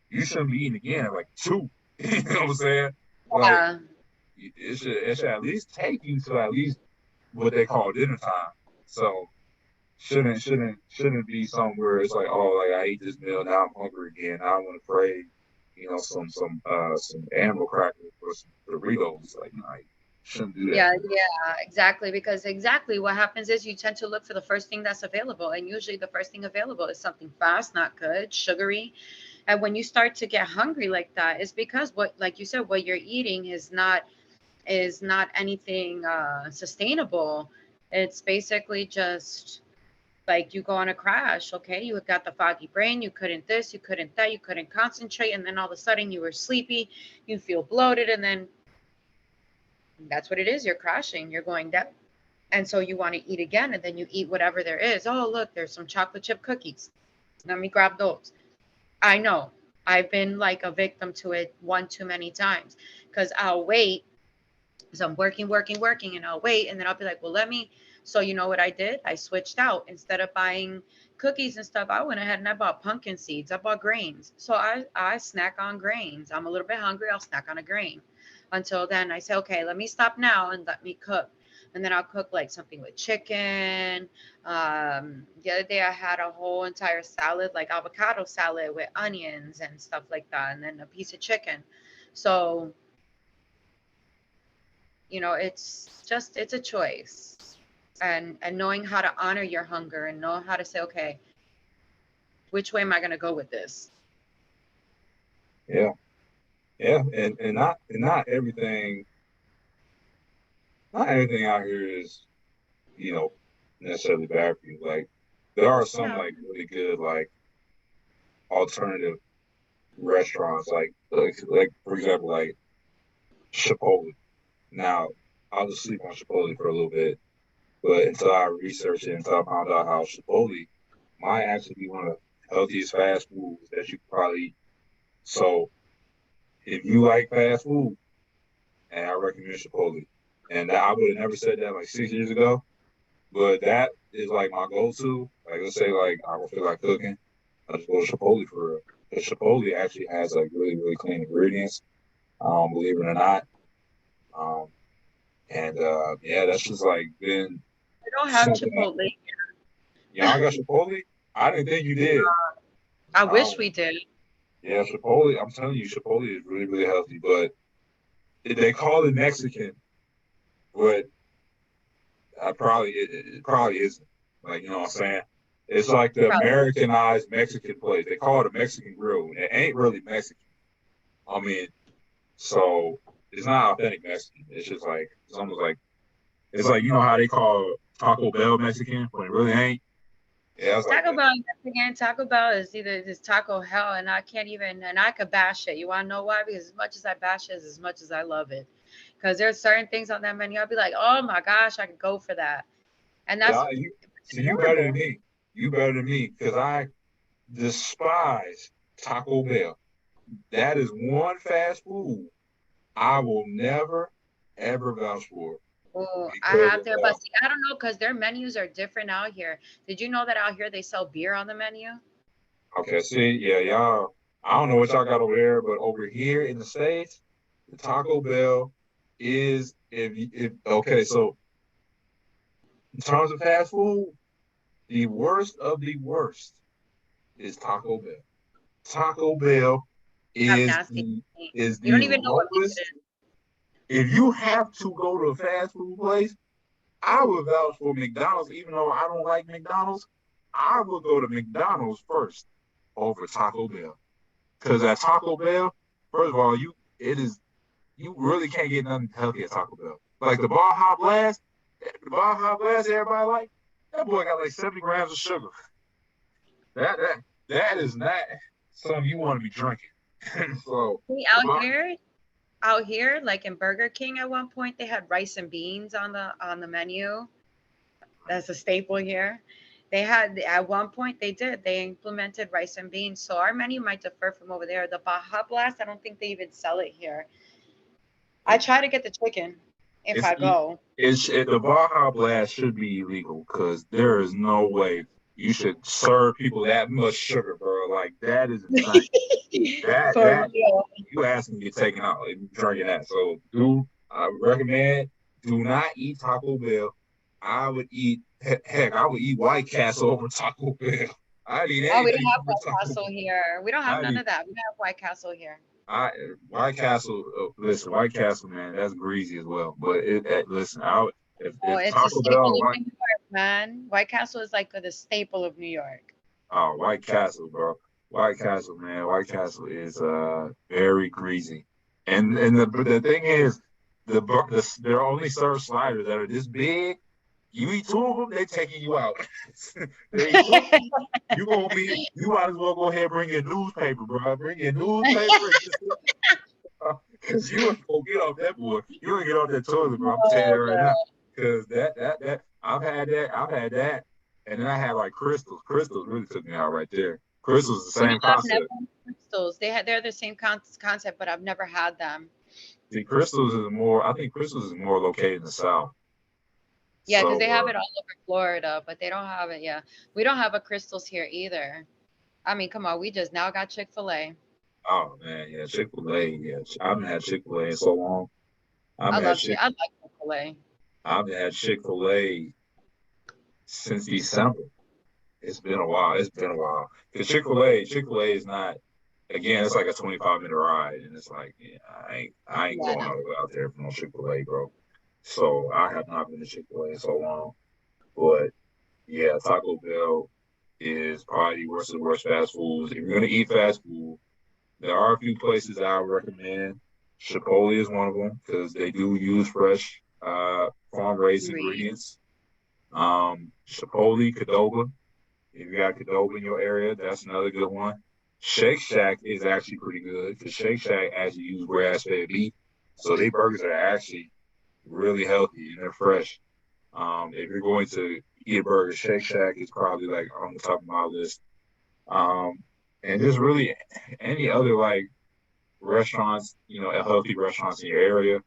you shouldn't be eating again at like 2. You know what I'm saying? Like Yeah. it should at least take you to at least what they call dinner time. So shouldn't be somewhere it's like, oh, like I ate this meal, now I'm hungry again. Now I want to crave, some animal crackers or some Doritos. Like, no, I shouldn't do that. Yeah, yeah, exactly. Because exactly what happens is you tend to look for the first thing that's available. And usually the first thing available is something fast, not good, sugary. And when you start to get hungry like that, it's because what, like you said, what you're eating is not anything sustainable. It's basically just like you go on a crash. Okay, you got the foggy brain, you couldn't this, you couldn't that, you couldn't concentrate, and then all of a sudden you were sleepy, you feel bloated, and then that's what it is. You're crashing, you're going down. And so you want to eat again, and then you eat whatever there is. Oh, look, there's some chocolate chip cookies. Let me grab those. I know. I've been like a victim to it one too many times because I'll wait. So I'm working, working, working, and I'll wait. And then I'll be like, well, let me. So, you know what I did? I switched out. Instead of buying cookies and stuff, I went ahead and I bought pumpkin seeds. I bought grains. So I snack on grains. I'm a little bit hungry. I'll snack on a grain. Until then, I say, okay, let me stop now and let me cook. And then I'll cook like something with chicken. The other day I had a whole entire salad, like avocado salad with onions and stuff like that, and then a piece of chicken. So, it's a choice. And knowing how to honor your hunger and know how to say, okay, which way am I going to go with this? Yeah, yeah, and not everything out here is you know necessarily bad for you. Like there are some No. like really good like alternative restaurants, like for example like Chipotle. Now I'll just sleep on Chipotle for a little bit, but until I researched it, until I found out how Chipotle might actually be one of the healthiest fast foods that you could probably eat. So if you like fast food, and I recommend Chipotle. And I would have never said that like 6 years ago, but that is like my go-to. Like let's say like I don't feel like cooking, I just go to Chipotle for real. Because Chipotle actually has like really, really clean ingredients, believe it or not. Um, and yeah, that's just like been I don't have something that Chipotle. y'all got Chipotle. I didn't think you did. I wish Um, we did. yeah, Chipotle. I'm telling you, Chipotle is really, really healthy, but they call it Mexican, but it probably isn't. Like what I'm saying. It's like the Probably. Americanized Mexican place. They call it a Mexican grill. It ain't really Mexican. I mean, so it's not authentic Mexican. It's just like it's almost like it's like how they call Taco Bell Mexican when it really ain't. Yeah, I was like Taco that. Bell, yes, again, Taco Bell is either this Taco Hell, and I can't even, and I could bash it. You want to know why? Because as much as I bash it, is as much as I love it. Because there's certain things on that menu, I'll be like, oh my gosh, I could go for that. And that's Yeah, you see, you better than affordable. me. You better than me because I despise Taco Bell. That is one fast food I will never ever vouch for Oh, I because have there, but see, I don't know because their menus are different out here. Did you know that out here they sell beer on the menu? okay, see, yeah, y'all. I don't know what y'all got over there, but over here in the States, the Taco Bell is if okay, so in terms of fast food, the worst of the worst is Taco Bell. Taco Bell Have is nasty things. You the don't even know what makes it lowest. If you have to go to a fast food place, I would vouch for McDonald's, even though I don't like McDonald's. I would go to McDonald's first over Taco Bell. Because at Taco Bell, first of all, you really can't get nothing healthy at Taco Bell. Like the Baja Blast everybody like, that boy got like 70 grams of sugar. That that that is not something you want to be drinking. So in. See, the Baja, out here, like in Burger King at one point, they had rice and beans on the menu. That's a staple here. They had at one point they implemented rice and beans. So our menu might differ from over there. The Baja Blast, I don't think they even sell it here. I it, try to get the chicken if it's I go. the Baja Blast should be illegal because there is no way you should serve people that much sugar, bro. Like that is insane. For That real. you asking to get taken out like drinking that. So I recommend do not eat Taco Bell. I would eat heck, I would eat White Castle over Taco Bell. I'd eat Oh, we don't anything have over White Taco Castle Bell. here. We don't have I'd none eat of that. We don't have White Castle here. I White Castle. Listen, White Castle, man, that's greasy as well. But listen, Oh, if it's a Taco Bell staple or of White New York, man. White Castle is like the staple of New York. oh White Castle, bro, White Castle, man, White Castle is very greasy, and the thing is they're only serve sliders that are this big. You eat two of them, they taking you out. They eat two. You might as well go ahead and bring your newspaper, bro. Bring your newspaper and just because you ain't gonna get off that boy. You ain't get off that toilet, bro. I'm telling you Oh, that right now. no. Because that I've had that, and then I had like crystals. Crystals really took me out right there. Crystals the You know, same I've never concept. had crystals. They're the same concept, but I've never had them. See, crystals is more. I think crystals is more located in the south. Yeah, because So, they have it all over Florida, but they don't have it. Yeah, we don't have a crystals here either. I mean, come on, we just now got Chick-fil-A. oh man, yeah, Chick Fil A. Yeah, I haven't had Chick Fil A in so long. I haven't had Chick. I like Chick-fil-A. I haven't had Chick Fil A since December. It's been a while. It's been a while. Because Chick Fil A is not. Again, it's like a 25-minute ride, and it's like, yeah, I ain't Yeah, going no. out there for no Chick Fil A, bro. So I have not been to Chick Fil A in so long. But yeah, Taco Bell is probably the worst of the worst fast foods. If you're gonna eat fast food, there are a few places that I would recommend. Chipotle is one of them because they do use fresh, farm raised Agreed. ingredients. Chipotle, Qdoba. If you got Qdoba in your area, that's another good one. Shake Shack is actually pretty good because Shake Shack actually use grass-fed beef, so their burgers are actually really healthy and they're fresh. If you're going to eat a burger, Shake Shack is probably like on the top of my list. Um, and just really any other like restaurants, healthy restaurants in your area.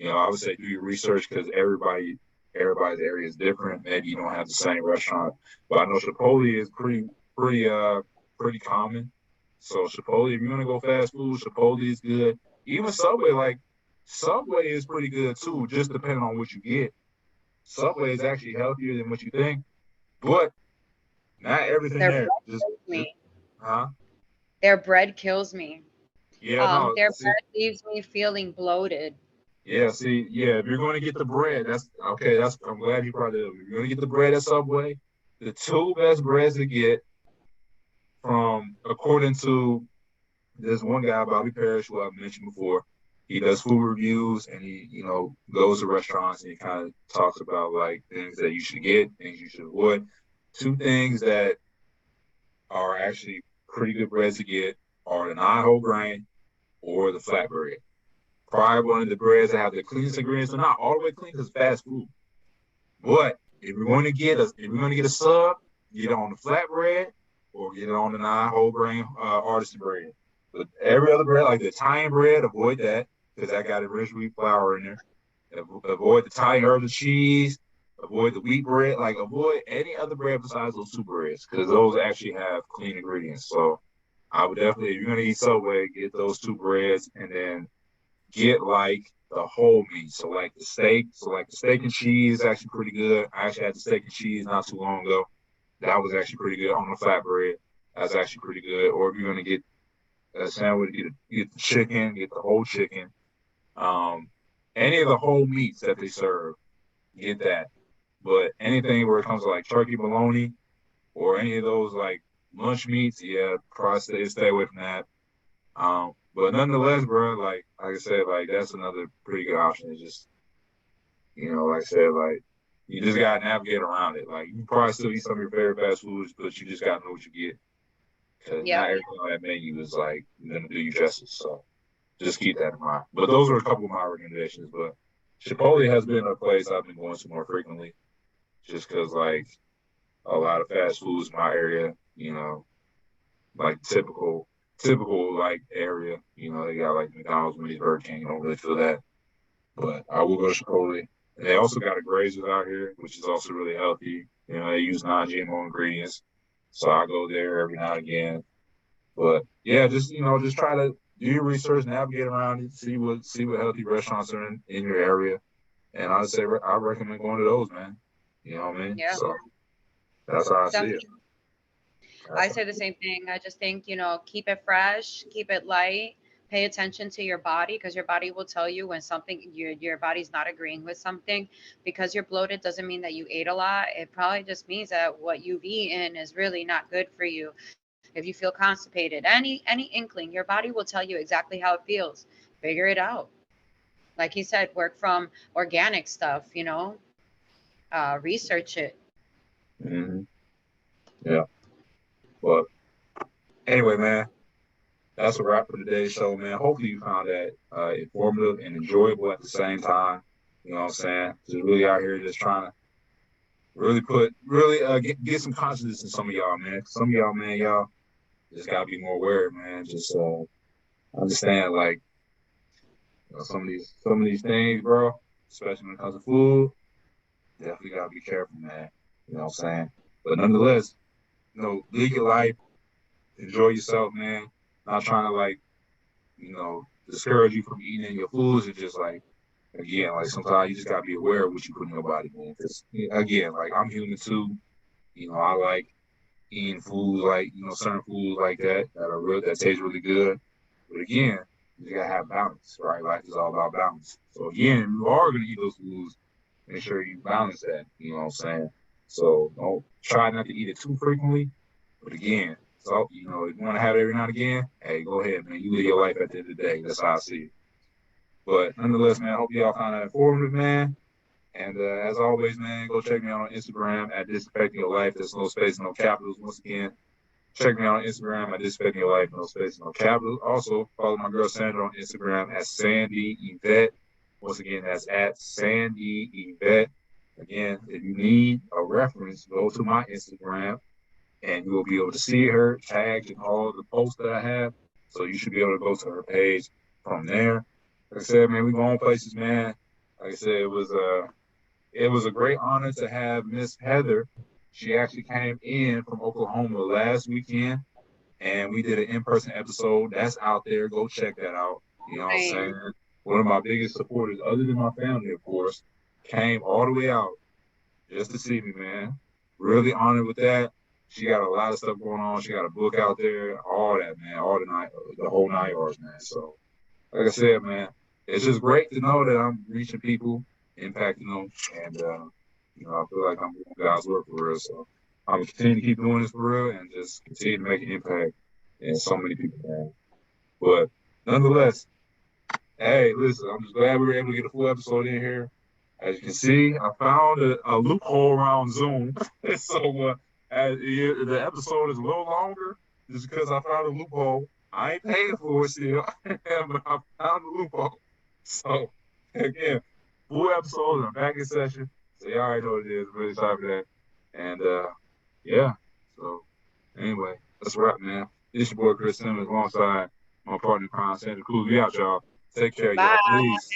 I would say do your research because everybody's area is different. Maybe you don't have the same restaurant, but I know Chipotle is pretty pretty common. So Chipotle, if you're gonna go fast food, Chipotle is good. Even Subway, like Subway is pretty good too, just depending on what you get. Subway is actually healthier than what you think, but not everything Their there. bread kills Just me. huh? Their bread kills me. Yeah, no. Their See, bread leaves me feeling bloated. yeah, see, yeah, if you're going to get the bread, that's okay. I'm glad you brought it up. If you're going to get the bread at Subway, the two best breads to get from, according to this one guy, Bobby Parrish, who I've mentioned before, he does food reviews and he, goes to restaurants and he kind of talks about like things that you should get, things you should avoid. two things that are actually pretty good breads to get are the nine whole grain or the flatbread. Probably one of the breads that have the cleanest ingredients. They're not all the way clean because it's fast food. But if we're going to get a sub, get it on the flatbread or get it on the nine whole grain artisan bread. But every other bread, like the Italian bread, avoid that because that got enriched wheat flour in there. Avoid the Italian herbs and cheese. Avoid the wheat bread. Like avoid any other bread besides those two breads because those actually have clean ingredients. So I would definitely, if you're gonna eat Subway, get those two breads and then get like the whole meat. So like the steak. So like the steak and cheese is actually pretty good. I actually had the steak and cheese not too long ago. That was actually pretty good on the flatbread. That's actually pretty good. Or if you're gonna get a sandwich, get the chicken, get the whole chicken. Um, any of the whole meats that they serve, get that. But anything where it comes to like turkey bologna or any of those like lunch meats, yeah, probably stay away from that. But nonetheless, bro, like I said, like that's another pretty good option. It's just like I said, like you just gotta navigate around it. Like you probably still eat some of your favorite fast foods, but you just gotta know what you get because Yep. not everything on that menu is like gonna do you justice. So just keep that in mind. But those are a couple of my recommendations. But Chipotle has been a place I've been going to more frequently, just because like a lot of fast foods in my area, like typical like area. They got like McDonald's, Wendy's, Burger King. You don't really feel that, but I will go to Chipotle. And they also got a Grazers out here, which is also really healthy. They use non-GMO ingredients, so I go there every now and again. But yeah, just try to do your research, navigate around it, see what healthy restaurants are in your area, and I'd say I recommend going to those, man. You know what I mean? Yeah. So that's how I see it. Definitely. I That's say the same thing. I just think, keep it fresh, keep it light, pay attention to your body because your body will tell you when something your body's not agreeing with something. Because you're bloated doesn't mean that you ate a lot. It probably just means that what you've eaten is really not good for you. If you feel constipated, any inkling, your body will tell you exactly how it feels. Figure it out. Like he said, work from organic stuff, research it. hmm yeah. But anyway, man, that's a wrap for today's show, man. Hopefully you found that informative and enjoyable at the same time. You know what I'm saying? Just really out here just trying to really get some consciousness in some of y'all, man. Some of y'all, man, y'all just gotta be more aware, man. Just understand like some of these things, bro, especially when it comes to food, definitely gotta be careful, man. You know what I'm saying? But nonetheless, live your life, enjoy yourself, man. Not trying to like, discourage you from eating your foods. It's just like again, like sometimes you just gotta be aware of what you put in your body, man. Because again, like I'm human too. I like eating foods like certain foods like that taste really good. But again, you gotta have balance, right? Life is all about balance. So again, if you are gonna eat those foods, make sure you balance that. You know what I'm saying? So don't try not to eat it too frequently. But again, so if you want to have it every now and again, hey, go ahead, man. You live your life at the end of the day. That's how I see it. But nonetheless, man, I hope y'all found that informative, man. And as always, man, go check me out on Instagram at Disaffecting Your Life. There's no space, no capitals. Once again, check me out on Instagram at Disaffecting Your Life, no space, no capitals. Also, follow my girl Sandra on Instagram at Sandy Yvette. Once again, that's at Sandy Yvette. Again, if you need a reference, go to my Instagram and you will be able to see her tagged in all the posts that I have. So you should be able to go to her page from there. Like I said, man, we go on places, man. Like I said, it was a great honor to have Miss Heather. She actually came in from Oklahoma last weekend, and we did an in-person episode. That's out there. Go check that out. You know what I'm Right. saying? One of my biggest supporters, other than my family, of course, came all the way out just to see me, man. Really honored with that. She got a lot of stuff going on. She got a book out there, all that, man, all the whole 9 yards, man. So, like I said, man, it's just great to know that I'm reaching people, impacting them, and I feel like I'm doing God's work for real. So I'm gonna continue to keep doing this for real and just continue to make an impact in so many people, man. But nonetheless, hey, listen, I'm just glad we were able to get a full episode in here. As you can see, I found a loophole around Zoom. So The episode is a little longer just because I found a loophole. I ain't paying for it still, but I found a loophole. So again, full episode. I'm back in session. So you already know what it is. Really excited for that. And yeah. So anyway, that's a wrap, man. It's your boy Chris Simmons alongside my partner in crime, Sandra Cruz. We out, y'all. Take care, y'all. Bye. Peace.